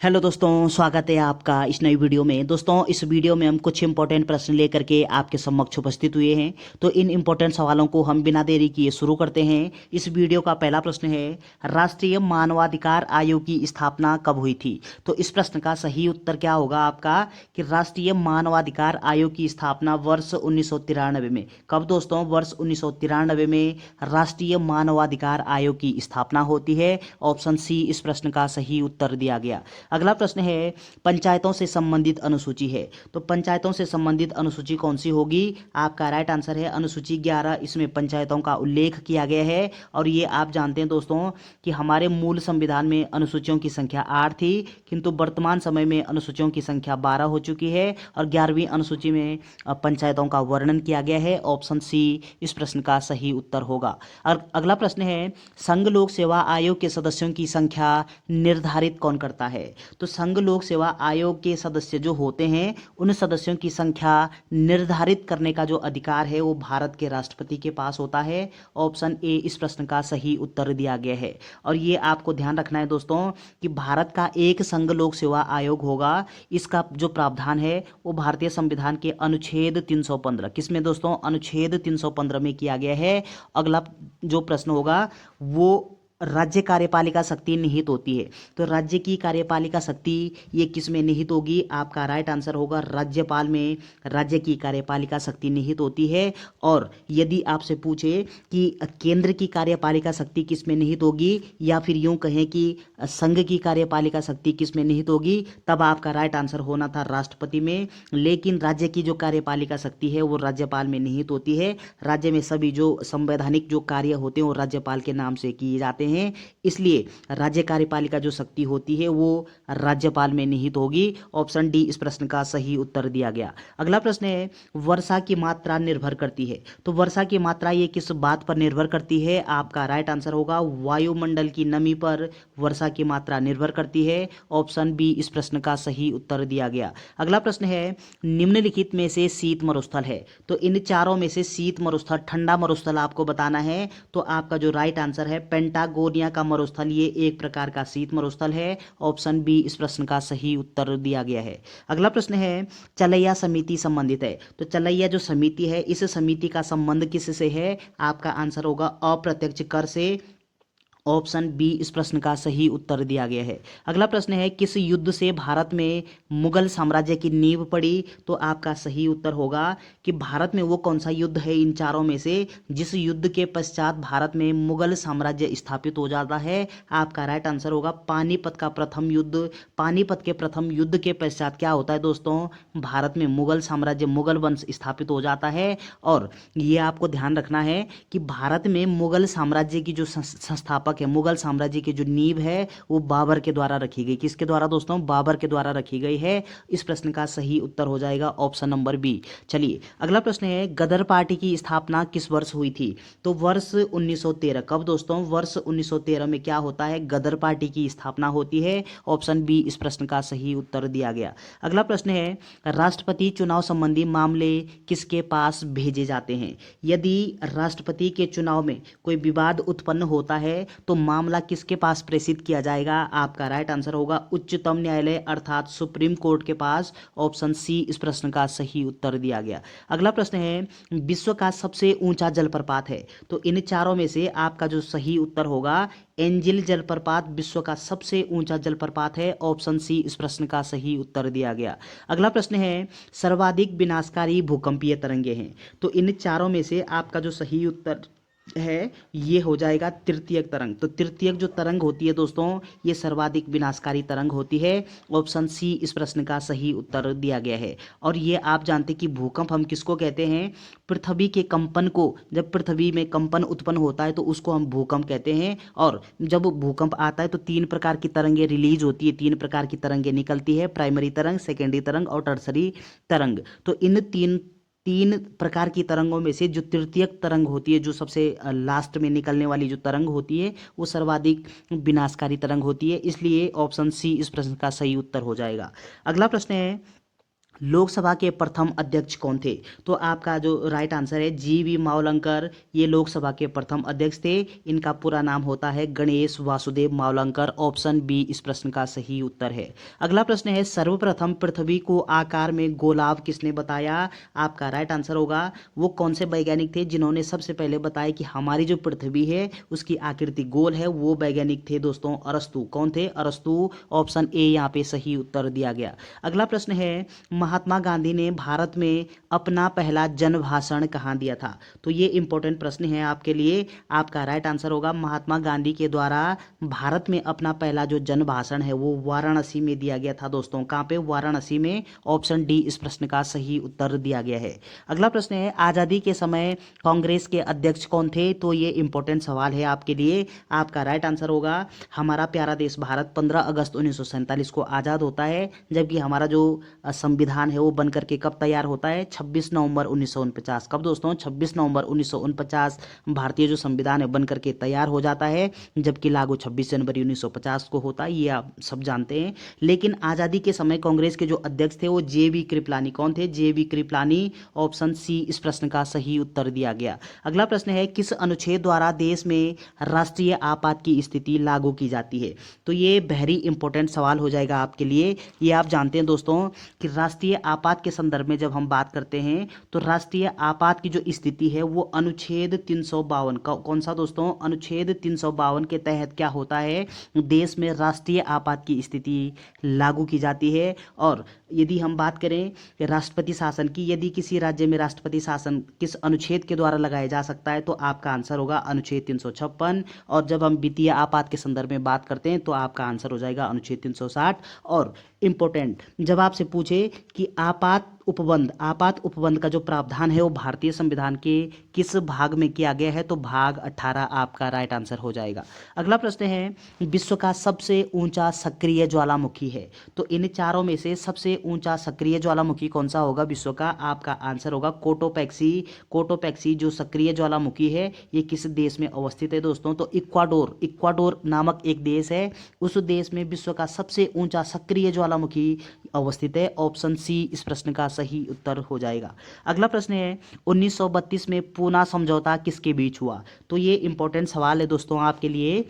Hello दोस्तों, स्वागत है आपका इस नई वीडियो में। दोस्तों, इस वीडियो में हम कुछ इंपॉर्टेंट प्रश्न लेकर के आपके समक्ष उपस्थित हुए हैं। तो इन इंपॉर्टेंट सवालों को हम बिना देरी किए शुरू करते हैं। इस वीडियो का पहला प्रश्न है, राष्ट्रीय मानवाधिकार आयोग की स्थापना कब हुई थी? तो इस प्रश्न का सही उत्तर क्या होगा आपका कि राष्ट्रीय मानवाधिकार आयोग की स्थापना वर्ष 1993 में। कब दोस्तों? वर्ष 1993 में राष्ट्रीय मानवाधिकार आयोग की स्थापना होती है। ऑप्शन सी इस प्रश्न का सही उत्तर दिया गया। अगला प्रश्न है, पंचायतों से संबंधित अनुसूची है। तो पंचायतों से संबंधित अनुसूची कौन सी होगी? आपका राइट आंसर है अनुसूची 11। इसमें पंचायतों का उल्लेख किया गया है। और ये आप जानते हैं दोस्तों कि हमारे मूल संविधान में अनुसूचियों की संख्या 8 थी, किंतु वर्तमान समय में अनुसूचियों की संख्या 12 हो चुकी है और 11वीं अनुसूची में पंचायतों का वर्णन किया गया है। ऑप्शन सी इस प्रश्न का सही उत्तर होगा। और अगला प्रश्न है, संघ लोक सेवा आयोग के सदस्यों की संख्या निर्धारित कौन करता है? तो संघ लोक सेवा आयोग के सदस्य जो होते हैं, उन सदस्यों की संख्या निर्धारित करने का जो अधिकार है वो भारत के राष्ट्रपति के पास होता है। ऑप्शन ए इस प्रश्न का सही उत्तर दिया गया है। और ये आपको ध्यान रखना है दोस्तों कि भारत का एक संघ लोक सेवा आयोग होगा। इसका जो प्रावधान है वो भारतीय संविधान के अनुच्छेद 315, किसमें दोस्तों? अनुच्छेद 315 में किया गया है। अगला जो प्रश्न होगा वो राज्य कार्यपालिका शक्ति निहित होती है। तो राज्य की कार्यपालिका शक्ति ये किस में निहित होगी? आपका राइट आंसर होगा राज्यपाल में राज्य की कार्यपालिका शक्ति निहित होती है। और यदि आपसे पूछे कि केंद्र की कार्यपालिका शक्ति किस में निहित होगी, या फिर यूं कहें कि संघ की कार्यपालिका शक्ति किस में निहित होगी, तब आपका राइट आंसर होना था राष्ट्रपति में। लेकिन राज्य की जो कार्यपालिका शक्ति है वो राज्यपाल में निहित होती है। राज्य में सभी जो संवैधानिक जो कार्य होते हैं वो राज्यपाल के नाम से किए जाते हैं, इसलिए राज्य कार्यपालिका जो शक्ति होती है वो राज्यपाल में निहित होगी। ऑप्शन डी इस प्रश्न का सही उत्तर दिया गया। अगला प्रश्न है, वर्षा की मात्रा निर्भर करती है। तो वर्षा की मात्रा ये किस बात पर निर्भर करती है? आपका राइट आंसर होगा वायुमंडल की नमी पर वर्षा की मात्रा निर्भर करती है। ऑप्शन बी इस प्रश्न का सही उत्तर दिया गया। अगला प्रश्न है, निम्नलिखित में से शीत मरुस्थल है। तो इन चारों में से शीत मरुस्थल, ठंडा मरुस्थल आपको बताना है। तो आपका जो राइट आंसर है पेंटागोनिया का मरुस्थल, ये एक प्रकार का शीत मरुस्थल है। ऑप्शन बी इस प्रश्न का सही उत्तर दिया गया है। अगला प्रश्न है, चलैया समिति संबंधित है। तो चलैया जो समिति है, इस समिति का संबंध किससे है? आपका आंसर होगा अप्रत्यक्ष कर से। ऑप्शन बी इस प्रश्न का सही उत्तर दिया गया है। अगला प्रश्न है, किस युद्ध से भारत में मुगल साम्राज्य की नींव पड़ी? तो आपका सही उत्तर होगा कि भारत में वो कौन सा युद्ध है इन चारों में से जिस युद्ध के पश्चात भारत में मुगल साम्राज्य स्थापित हो जाता है? आपका राइट आंसर होगा पानीपत का प्रथम युद्ध। पानीपत के प्रथम युद्ध के पश्चात क्या होता है दोस्तों? भारत में मुगल साम्राज्य, मुगल वंश स्थापित हो जाता है। और ये आपको ध्यान रखना है कि भारत में मुगल साम्राज्य की जो संस्थापक है, मुगल साम्राज्य की जो नींव है वो बाबर के द्वारा रखी गई। किसके द्वारा दोस्तों? बाबर के द्वारा रखी गई है। इस प्रश्न का सही उत्तर हो जाएगा ऑप्शन नंबर बी। चलिए अगला प्रश्न है, गदर पार्टी की स्थापना किस वर्ष हुई थी? तो वर्ष 1913। कब दोस्तों? वर्ष 1913 में क्या होता है? गदर पार्टी की स्थापना होती है। ऑप्शन बी इस प्रश्न का सही उत्तर दिया गया। अगला प्रश्न है, राष्ट्रपति चुनाव संबंधी मामले किसके पास भेजे जाते हैं? यदि राष्ट्रपति के चुनाव में कोई विवाद उत्पन्न होता है तो मामला किसके पास प्रेषित किया जाएगा? आपका राइट आंसर होगा उच्चतम न्यायालय अर्थात सुप्रीम कोर्ट के पास। ऑप्शन सी इस प्रश्न का सही उत्तर दिया गया। अगला प्रश्न है, विश्व का सबसे ऊंचा जलप्रपात है। तो इन चारों में से आपका जो सही उत्तर होगा, एंजिल जलप्रपात विश्व का सबसे ऊंचा जलप्रपात है। ऑप्शन सी इस प्रश्न का सही उत्तर दिया गया। अगला प्रश्न है, सर्वाधिक विनाशकारी भूकंपीय तरंगे हैं। तो इन चारों में से आपका जो सही उत्तर है ये हो जाएगा तृतीयक तरंग। तो तृतीयक जो तरंग होती है दोस्तों, ये सर्वाधिक विनाशकारी तरंग होती है। ऑप्शन सी इस प्रश्न का सही उत्तर दिया गया है। और ये आप जानते कि भूकंप हम किसको कहते हैं? पृथ्वी के कंपन को, जब पृथ्वी में कंपन उत्पन्न होता है तो उसको हम भूकंप कहते हैं। और जब भूकंप आता है तो 3 प्रकार की तरंगें रिलीज होती है, 3 प्रकार की तरंगें निकलती है, प्राइमरी तरंग, सेकेंडरी तरंग और टर्सरी तरंग। तो इन तीन प्रकार की तरंगों में से जो तृतीयक तरंग होती है, जो सबसे लास्ट में निकलने वाली जो तरंग होती है, वो सर्वाधिक विनाशकारी तरंग होती है। इसलिए ऑप्शन सी इस प्रश्न का सही उत्तर हो जाएगा। अगला प्रश्न है, लोकसभा के प्रथम अध्यक्ष कौन थे? तो आपका जो राइट आंसर है जीवी मावलंकर, ये लोकसभा के प्रथम अध्यक्ष थे। इनका पूरा नाम होता है गणेश वासुदेव मावलंकर। ऑप्शन बी इस प्रश्न का सही उत्तर है। अगला प्रश्न है सर्वप्रथम पृथ्वी को आकार में गोलाव किसने बताया? आपका राइट आंसर होगा वो कौन से वैज्ञानिक थे जिन्होंने सबसे पहले बताया कि हमारी जो पृथ्वी है उसकी आकृति गोल है? वो वैज्ञानिक थे दोस्तों अरस्तु। कौन थे? अरस्तु। ऑप्शन ए यहाँ पे सही उत्तर दिया गया। अगला प्रश्न है महात्मा गांधी ने भारत में अपना पहला जन भाषण कहाँ दिया था? तो ये इंपॉर्टेंट प्रश्न है आपके लिए। आपका राइट आंसर होगा महात्मा गांधी के द्वारा भारत में अपना पहला जो जन भाषण है वो वाराणसी में दिया गया था दोस्तों। कहाँ पे? वाराणसी में। ऑप्शन डी इस प्रश्न का सही उत्तर दिया गया है। अगला प्रश्न है आज़ादी के समय कांग्रेस के अध्यक्ष कौन थे? तो ये इंपॉर्टेंट सवाल है आपके लिए। आपका राइट आंसर होगा हमारा प्यारा देश भारत 15 अगस्त 1947 को आज़ाद होता है, जबकि हमारा जो संविधान है वो बन करके कब तैयार होता है? 26 नवंबर 1949। कब दोस्तों? 26 नवंबर 1949 भारतीय जो संविधान है बन करके तैयार हो जाता है, जबकि लागू 26 जनवरी 1950 को होता है। ये आप सब जानते हैं। लेकिन आज़ादी के समय कांग्रेस के जो अध्यक्ष थे वो जे.बी. कृपलानी। कौन थे? जे.बी. कृपलानी। ऑप्शन सी इस प्रश्न का सही उत्तर दिया गया। अगला प्रश्न है किस अनुच्छेद द्वारा देश में राष्ट्रीय आपात की स्थिति लागू की जाती है? तो ये वेरी इंपॉर्टेंट सवाल हो जाएगा आपके लिए। ये आप जानते हैं दोस्तों कि राष्ट्रीय आपात के संदर्भ में जब हम बात करते हैं तो राष्ट्रीय आपात की जो स्थिति है वो अनुच्छेद 352 कौन सा दोस्तों? अनुच्छेद 352 के तहत क्या होता है? देश में राष्ट्रीय आपात की स्थिति लागू की जाती है। और यदि हम बात करें राष्ट्रपति शासन की, यदि किसी राज्य में राष्ट्रपति शासन किस अनुच्छेद के द्वारा लगाया जा सकता है? तो आपका आंसर होगा अनुच्छेद 356। और जब हम वित्तीय आपात के संदर्भ में बात करते हैं तो आपका आंसर हो जाएगा अनुच्छेद 360। और इम्पोर्टेंट जब आपसे पूछे कि आपात उपबंध का जो प्रावधान है वो भारतीय संविधान के किस भाग में किया गया है? तो भाग 18 आपका राइट आंसर हो जाएगा। अगला प्रश्न है विश्व का सबसे ऊंचा सक्रिय ज्वालामुखी है? तो इन चारों में से सबसे ऊंचा सक्रिय ज्वालामुखी कौन सा होगा विश्व का? आपका आंसर होगा कोटोपैक्सी। कोटोपैक्सी जो सक्रिय ज्वालामुखी है ये किस देश में अवस्थित है दोस्तों? तो इक्वाडोर नामक एक देश है, उस देश में विश्व का सबसे ऊंचा सक्रिय ज्वालामुखी अवस्थित है। ऑप्शन सी इस प्रश्न का सही उत्तर हो जाएगा। अगला प्रश्न है 1932 में पूना समझौता किसके बीच हुआ? तो ये इंपॉर्टेंट सवाल है दोस्तों आपके लिए।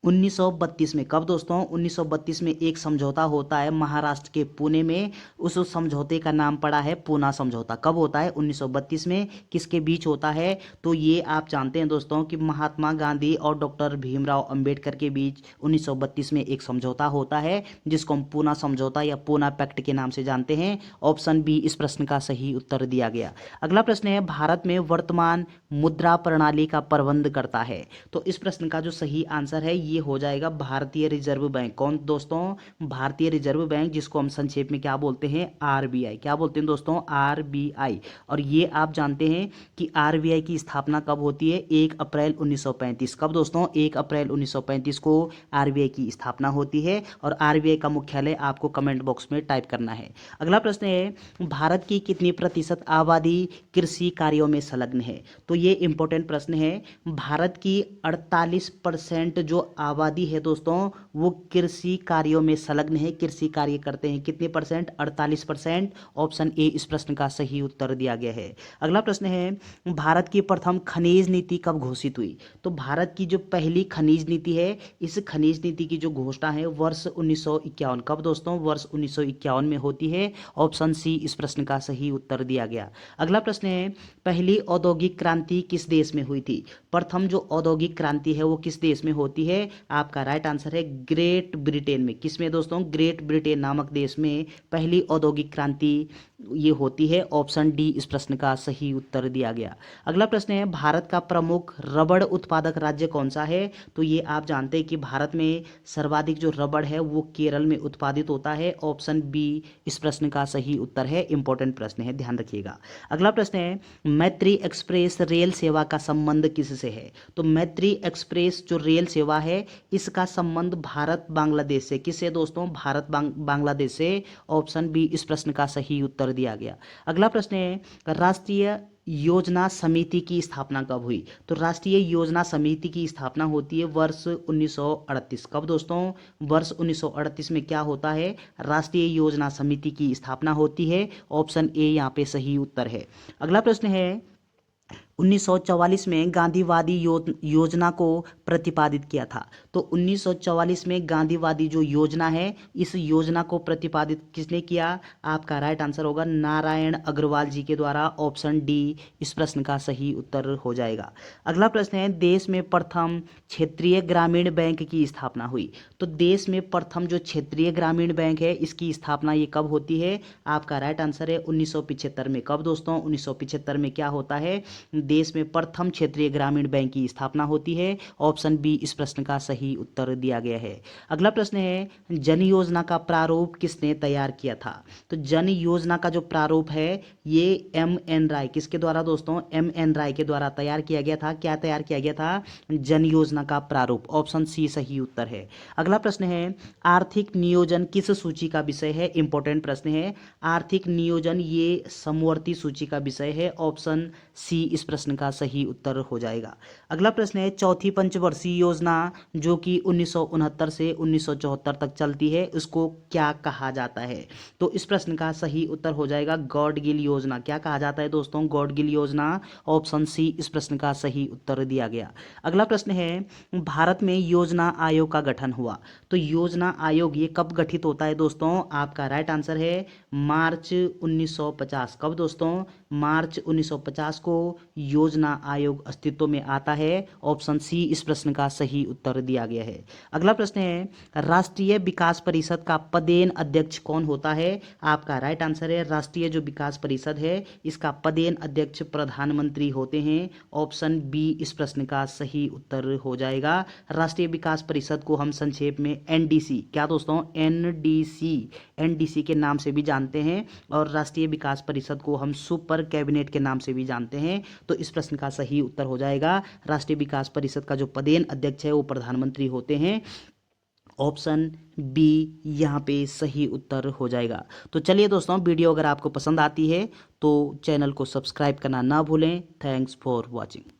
1932 में कब दोस्तों? 1932 में एक समझौता होता है महाराष्ट्र के पुणे में। उस समझौते का नाम पड़ा है पूना समझौता। कब होता है? 1932 में। किसके बीच होता है? तो ये आप जानते हैं दोस्तों कि महात्मा गांधी और डॉक्टर भीमराव अंबेडकर के बीच 1932 में एक समझौता होता है जिसको हम पूना समझौता या पूना पैक्ट के नाम से जानते हैं। ऑप्शन बी इस प्रश्न का सही उत्तर दिया गया। अगला प्रश्न है भारत में वर्तमान मुद्रा प्रणाली का प्रबंध करता है? तो इस प्रश्न का जो सही आंसर है ये हो जाएगा भारतीय रिजर्व बैंक। कौन दोस्तों? भारतीय रिजर्व बैंक, जिसको हम संक्षेप में क्या बोलते हैं? आरबीआई। क्या बोलते हैं दोस्तों? आरबीआई। और ये आप जानते हैं कि आरबीआई की स्थापना कब होती है? 1 अप्रैल 1935। कब दोस्तों? 1 अप्रैल 1935 को आरबीआई की स्थापना होती है। और आरबीआई का मुख्यालय आपको कमेंट बॉक्स में टाइप करना है। अगला प्रश्न है भारत की कितनी प्रतिशत आबादी कृषि कार्यों में संलग्न है? तो ये इंपॉर्टेंट प्रश्न है। भारत की 48% जो आबादी है दोस्तों वो कृषि कार्यों में संलग्न है, कृषि कार्य करते हैं। कितने परसेंट? 48%। ऑप्शन ए इस प्रश्न का सही उत्तर दिया गया है। अगला प्रश्न है भारत की प्रथम खनिज नीति कब घोषित हुई? तो भारत की जो पहली खनिज नीति है, इस खनिज नीति की जो घोषणा है वर्ष 1951। कब दोस्तों? वर्ष 1951 में होती है। ऑप्शन सी इस प्रश्न का सही उत्तर दिया गया। अगला प्रश्न है पहली औद्योगिक क्रांति किस देश में हुई थी? प्रथम जो औद्योगिक क्रांति है वो किस देश में होती है? आपका राइट आंसर है ग्रेट ब्रिटेन में। किसमें दोस्तों? ग्रेट ब्रिटेन नामक देश में पहली औद्योगिक क्रांति ये होती है। ऑप्शन डी इस प्रश्न का सही उत्तर दिया गया। अगला प्रश्न है भारत का प्रमुख रबड़ उत्पादक राज्य कौन सा है? तो ये आप जानते हैं कि भारत में सर्वाधिक जो रबड़ है वो केरल में उत्पादित होता है। ऑप्शन बी इस प्रश्न का सही उत्तर है। इंपॉर्टेंट प्रश्न है, ध्यान रखिएगा। अगला प्रश्न है मैत्री एक्सप्रेस रेल सेवा का संबंध किससे है? तो मैत्री एक्सप्रेस जो रेल सेवा है इसका संबंध भारत बांग्लादेश से। किससे दोस्तों? भारत बांग्लादेश से। ऑप्शन बी इस प्रश्न का सही उत्तर दिया गया। अगला प्रश्न है राष्ट्रीय योजना समिति की स्थापना कब हुई? तो राष्ट्रीय योजना समिति की स्थापना होती है वर्ष 1938। कब दोस्तों? वर्ष 1938 में क्या होता है? राष्ट्रीय योजना समिति की स्थापना होती है। ऑप्शन ए यहाँ पे सही उत्तर है। अगला प्रश्न है 1944 में गांधीवादी योजना को प्रतिपादित किया था। तो 1944 में गांधीवादी जो योजना है, इस योजना को प्रतिपादित किसने किया? आपका राइट आंसर होगा नारायण अग्रवाल जी के द्वारा। ऑप्शन डी इस प्रश्न का सही उत्तर हो जाएगा। अगला प्रश्न है देश में प्रथम क्षेत्रीय ग्रामीण बैंक की स्थापना हुई। तो देश में प्रथम जो क्षेत्रीय ग्रामीण बैंक है, इसकी स्थापना ये कब होती है? आपका राइट आंसर है 1975 में। कब दोस्तों? 1975 में क्या होता है? देश में प्रथम क्षेत्रीय ग्रामीण बैंक की स्थापना होती है। ऑप्शन बी इस प्रश्न का सही उत्तर दिया गया है। अगला प्रश्न है जन योजना का प्रारूप किसने तैयार किया था? तो जन योजना का जो प्रारूप है ये एम.एन. राय, किसके द्वारा दोस्तों? एम.एन. राय के द्वारा तैयार किया गया था। क्या तैयार किया गया था? जन योजना का प्रारूप। ऑप्शन सी सही उत्तर है। अगला प्रश्न है आर्थिक नियोजन किस सूची का विषय है? इंपॉर्टेंट प्रश्न है। आर्थिक नियोजन ये समवर्ती सूची का विषय है। ऑप्शन सी इस प्रश्न का सही उत्तर हो जाएगा। अगला प्रश्न है चौथी पंचवर्षीय योजना जो कि 1969 से 1974 तक चलती है, उसको क्या कहा जाता है? तो इस प्रश्न का सही उत्तर हो जाएगा गॉडगिल योजना। क्या कहा जाता है दोस्तों? गॉडगिल योजना। ऑप्शन सी इस प्रश्न का सही उत्तर दिया गया। अगला प्रश्न है भारत में योजना आयोग का गठन हुआ। तो योजना आयोग ये कब गठित होता है दोस्तों? आपका राइट आंसर है मार्च 1950। कब दोस्तों? मार्च 1950 को योजना आयोग अस्तित्व में आता है। ऑप्शन सी इस प्रश्न का सही उत्तर दिया गया है। अगला प्रश्न है राष्ट्रीय विकास परिषद का पदेन अध्यक्ष कौन होता है? आपका राइट आंसर है राष्ट्रीय जो विकास परिषद है इसका पदेन अध्यक्ष प्रधानमंत्री होते हैं। ऑप्शन बी इस प्रश्न का सही उत्तर हो जाएगा। राष्ट्रीय विकास परिषद को हम संक्षेप में एनडीसी, क्या दोस्तों? एनडीसी के नाम से भी जानते हैं और राष्ट्रीय विकास परिषद को हम सुपर कैबिनेट के नाम से भी जानते हैं। तो इस प्रश्न का सही उत्तर हो जाएगा राष्ट्रीय विकास परिषद का जो पदेन अध्यक्ष है वो प्रधानमंत्री होते हैं। ऑप्शन बी यहाँ पे सही उत्तर हो जाएगा। तो चलिए दोस्तों, वीडियो अगर आपको पसंद आती है तो चैनल को सब्सक्राइब करना ना भूलें। Thanks for watching.